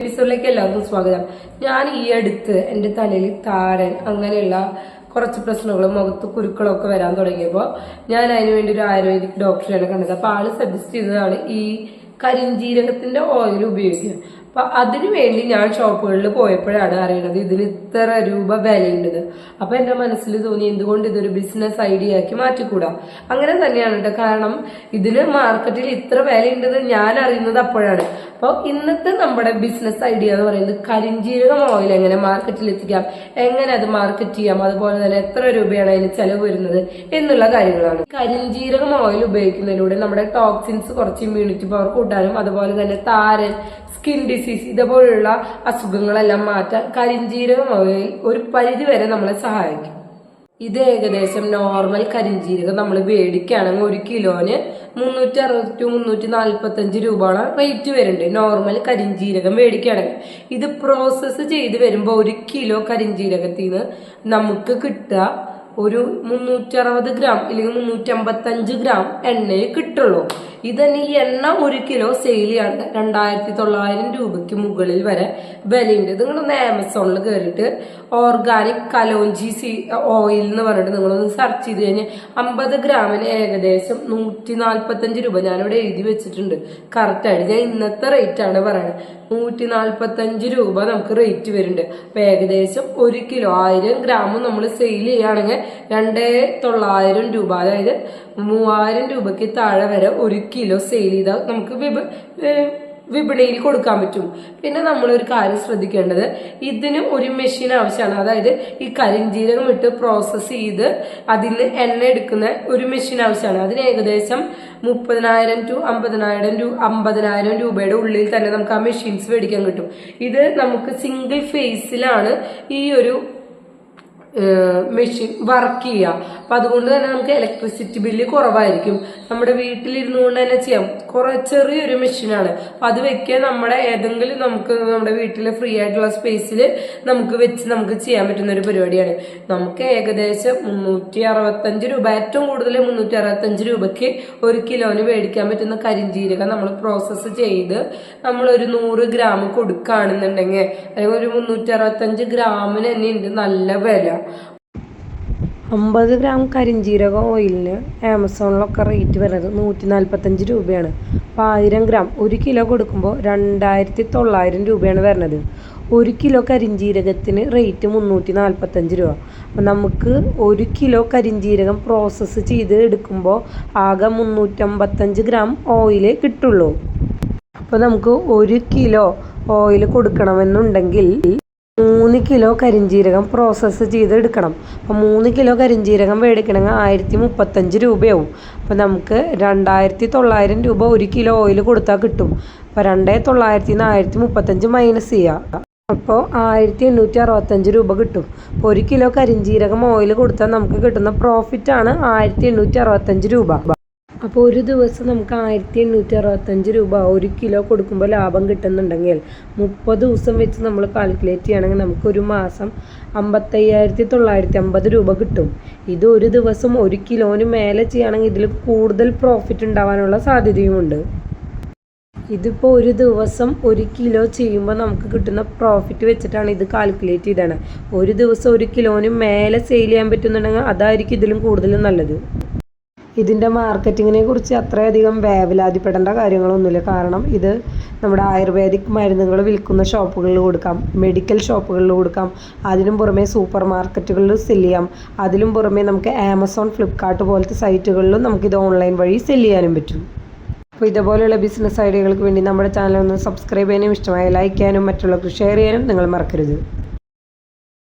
എപ്പിസോഡിലേക്ക് എല്ലാവർക്കും സ്വാഗതം. ഞാൻ ഈ അടുത്ത് എൻ്റെ തലയിൽ താരൻ അങ്ങനെയുള്ള കുറച്ച് പ്രശ്നങ്ങളും മുഖത്ത് കുരുക്കളൊക്കെ വരാൻ തുടങ്ങിയപ്പോൾ ഞാൻ അതിന് വേണ്ടി ഒരു ആയുർവേദിക് ഡോക്ടറെയാണ് കണ്ടത്. അപ്പോൾ ആള് സജസ്റ്റ് ചെയ്തതാണ് ഈ കരിഞ്ജീരകത്തിന്റെ ഓയിൽ ഉപയോഗിക്കുക. അപ്പൊ അതിനുവേണ്ടി ഞാൻ ഷോപ്പുകളിൽ പോയപ്പോഴാണ് അറിയണത് ഇതിന് ഇത്ര രൂപ വിലയുണ്ടത്. അപ്പൊ എന്റെ മനസ്സിൽ തോന്നി എന്തുകൊണ്ട് ഇതൊരു ബിസിനസ് ഐഡിയ ആക്കി മാറ്റിക്കൂടാ. അങ്ങനെ തന്നെയാണ് കേട്ടോ. കാരണം ഇതിന് മാർക്കറ്റിൽ ഇത്ര വിലയുണ്ടെന്ന് ഞാൻ അറിയുന്നത് അപ്പോഴാണ്. അപ്പോൾ ഇന്നത്തെ നമ്മുടെ ബിസിനസ് ഐഡിയ എന്ന് പറയുന്നത് കരിഞ്ജീരകം ഓയിൽ എങ്ങനെ മാർക്കറ്റിൽ എത്തിക്കാം, എങ്ങനെ അത് മാർക്കറ്റ് ചെയ്യാം, അതുപോലെ തന്നെ എത്ര രൂപയാണ് അതിന് ചെലവ് വരുന്നത് എന്നുള്ള കാര്യങ്ങളാണ്. കരിഞ്ജീരകം ഓയിൽ ഉപയോഗിക്കുന്നതിലൂടെ നമ്മുടെ ടോക്സിൻസ് കുറച്ച് ഇമ്മ്യൂണിറ്റി പവർ കൂട്ടാനും അതുപോലെ തന്നെ താരൻ, സ്കിൻ ഡിസീസ് ഇതുപോലുള്ള അസുഖങ്ങളെല്ലാം മാറ്റാൻ കരിഞ്ജീരകം ഓയിൽ ഒരു പരിധി വരെ നമ്മളെ സഹായിക്കും. ഇത് ഏകദേശം നോർമൽ കരിഞ്ജീരകം നമ്മൾ മേടിക്കുകയാണെങ്കിൽ 1 കിലോന് 360 to 345 രൂപയാണ് റേറ്റ് വരുന്നുണ്ട്. നോർമൽ കരിഞ്ജീരകം മേടിക്കുകയാണെങ്കിൽ ഇത് പ്രോസസ്സ് ചെയ്ത് വരുമ്പോൾ 1 കിലോ കരിഞ്ജീരകത്തിൽ നിന്ന് നമുക്ക് കിട്ടുക ഒരു 360 ഗ്രാം അല്ലെങ്കിൽ 355 ഗ്രാം എണ്ണയെ കിട്ടുള്ളൂ. ഇതന്നെ ഈ എണ്ണ 1 കിലോ സെയിൽ ചെയ്യാണ് 2900 രൂപയ്ക്ക് മുകളിൽ വരെ വിലയുണ്ട്. നിങ്ങളൊന്ന് ആമസോണിൽ കയറിയിട്ട് ഓർഗാനിക് കലോഞ്ചി ഓയിൽ എന്ന് പറഞ്ഞിട്ട് നിങ്ങളൊന്ന് സെർച്ച് ചെയ്ത് കഴിഞ്ഞാൽ 50 ഗ്രാമിന് ഏകദേശം 145 രൂപ. ഞാനിവിടെ എഴുതി വെച്ചിട്ടുണ്ട് കറക്റ്റായിട്ട്. ഞാൻ ഇന്നത്തെ റേറ്റ് ആണ് പറയുന്നത്. 145 രൂപ നമുക്ക് റേറ്റ് വരുന്നുണ്ട്. അപ്പൊ ഏകദേശം 1 കിലോ 1000 ഗ്രാം നമ്മൾ സെയിൽ ചെയ്യുകയാണെങ്കിൽ 2900 രൂപ, അതായത് 3000 രൂപയ്ക്ക് താഴെ വരെ 1 കിലോ സെയിൽ ചെയ്താൽ നമുക്ക് വിപണിയിൽ കൊടുക്കാൻ പറ്റും. പിന്നെ നമ്മളൊരു കാര്യം ശ്രദ്ധിക്കേണ്ടത്, ഇതിന് ഒരു മെഷീൻ ആവശ്യമാണ്. അതായത് ഈ കരിഞ്ജീരകം ഇട്ട് പ്രോസസ്സ് ചെയ്ത് അതിന് എണ്ണ എടുക്കുന്ന ഒരു മെഷീൻ ആവശ്യമാണ്. അതിന് ഏകദേശം 30,000 to 50,000 രൂപയുടെ ഉള്ളിൽ തന്നെ നമുക്ക് ആ മെഷീൻസ് മേടിക്കാൻ കിട്ടും. ഇത് നമുക്ക് സിംഗിൾ ഫേസിലാണ് ഈ ഒരു മെഷീൻ വർക്ക് ചെയ്യുക. അപ്പൊ അതുകൊണ്ട് തന്നെ നമുക്ക് ഇലക്ട്രിസിറ്റി ബില്ല് കുറവായിരിക്കും. നമ്മുടെ വീട്ടിലിരുന്നു കൊണ്ട് തന്നെ ചെയ്യാം. ചെറിയൊരു മെഷീനാണ്. അപ്പൊ അത് വെക്കാൻ നമ്മുടെ ഏതെങ്കിലും നമുക്ക് നമ്മുടെ വീട്ടിലെ ഫ്രീ ആയിട്ടുള്ള സ്പേസിൽ നമുക്ക് വെച്ച് നമുക്ക് ചെയ്യാൻ പറ്റുന്ന ഒരു പരിപാടിയാണ്. നമുക്ക് ഏകദേശം 365 രൂപ, ഏറ്റവും കൂടുതൽ 365 രൂപയ്ക്ക് 1 കിലോന് മേടിക്കാൻ പറ്റുന്ന കരിഞ്ജീരകം നമ്മൾ പ്രോസസ്സ് ചെയ്ത് നമ്മൾ ഒരു 100 ഗ്രാം കൊടുക്കുകയാണെന്നുണ്ടെങ്കിൽ അല്ലെങ്കിൽ ഒരു 365 ഗ്രാമിന് തന്നെ ഉണ്ട് നല്ല വില. 50 ഗ്രാം കരിഞ്ജീരക ഓയിലിന് ആമസോണിലൊക്കെ റേറ്റ് വരുന്നത് 145 രൂപയാണ്. അപ്പോൾ 1000 ഗ്രാം 1 കിലോ കൊടുക്കുമ്പോൾ 2900 രൂപയാണ് വരുന്നത്. 1 കിലോ കരിഞ്ജീരകത്തിന് റേറ്റ് 345 രൂപ. അപ്പം നമുക്ക് 1 കിലോ കരിഞ്ജീരകം പ്രോസസ്സ് ചെയ്ത് എടുക്കുമ്പോൾ ആകെ 355 ഗ്രാം ഓയിൽ കിട്ടുള്ളൂ. അപ്പോൾ നമുക്ക് 1 കിലോ ഓയിൽ കൊടുക്കണമെന്നുണ്ടെങ്കിൽ 3 കിലോ കരിഞ്ജീരകം പ്രോസസ്സ് ചെയ്ത് എടുക്കണം. അപ്പോൾ 3 കിലോ കരിഞ്ജീരകം മേടിക്കണമെങ്കിൽ 1035 രൂപയാവും. അപ്പോൾ നമുക്ക് 2900 രൂപ 1 കിലോ ഓയിൽ കൊടുത്താൽ കിട്ടും. അപ്പോൾ 2900 1035 മൈനസ് ചെയ്യുക. അപ്പോൾ 1865 രൂപ കിട്ടും. അപ്പോൾ 1 കിലോ കരിഞ്ജീരകം ഓയിൽ കൊടുത്താൽ നമുക്ക് കിട്ടുന്ന പ്രോഫിറ്റാണ് 1865 രൂപ. അപ്പോൾ ഒരു ദിവസം നമുക്ക് 1865 രൂപ 1 കിലോ കൊടുക്കുമ്പോൾ ലാഭം കിട്ടുന്നുണ്ടെങ്കിൽ 30 ദിവസം വെച്ച് നമ്മൾ കാൽക്കുലേറ്റ് ചെയ്യുകയാണെങ്കിൽ നമുക്ക് ഒരു മാസം 55,950 രൂപ കിട്ടും. ഇത് ഒരു ദിവസം 1 കിലോന് മേലെ ചെയ്യുകയാണെങ്കിൽ ഇതിൽ കൂടുതൽ പ്രോഫിറ്റ് ഉണ്ടാവാനുള്ള സാധ്യതയുമുണ്ട്. ഇതിപ്പോൾ ഒരു ദിവസം 1 കിലോ ചെയ്യുമ്പോൾ നമുക്ക് കിട്ടുന്ന പ്രോഫിറ്റ് വെച്ചിട്ടാണ് ഇത് കാൽക്കുലേറ്റ് ചെയ്താണ്. ഒരു ദിവസം 1 കിലോന് മേലെ സെയിൽ ചെയ്യാൻ പറ്റുന്നുണ്ടെങ്കിൽ അതായിരിക്കും ഇതിലും കൂടുതലും നല്ലത്. ഇതിൻ്റെ മാർക്കറ്റിങ്ങിനെ കുറിച്ച് അത്രയധികം വേവലാതിപ്പെടേണ്ട കാര്യങ്ങളൊന്നുമില്ല. കാരണം ഇത് നമ്മുടെ ആയുർവേദിക് മരുന്നുകൾ വിൽക്കുന്ന ഷോപ്പുകളിൽ കൊടുക്കാം, മെഡിക്കൽ ഷോപ്പുകളിൽ കൊടുക്കാം, അതിനും പുറമെ സൂപ്പർ മാർക്കറ്റുകളിൽ സെല് ചെയ്യാം. അതിലും പുറമെ നമുക്ക് ആമസോൺ, ഫ്ലിപ്കാർട്ട് പോലത്തെ സൈറ്റുകളിലും നമുക്കിത് ഓൺലൈൻ വഴി സെല് ചെയ്യാനും പറ്റും. അപ്പോൾ ഇതുപോലെയുള്ള ബിസിനസ് ഐഡിയകൾക്ക് വേണ്ടി നമ്മുടെ ചാനൽ ഒന്ന് സബ്സ്ക്രൈബ് ചെയ്യാനും ഇഷ്ടമായി ലൈക്ക് ചെയ്യാനും മറ്റുള്ളവർക്ക് ഷെയർ ചെയ്യാനും നിങ്ങൾ മറക്കരുത്.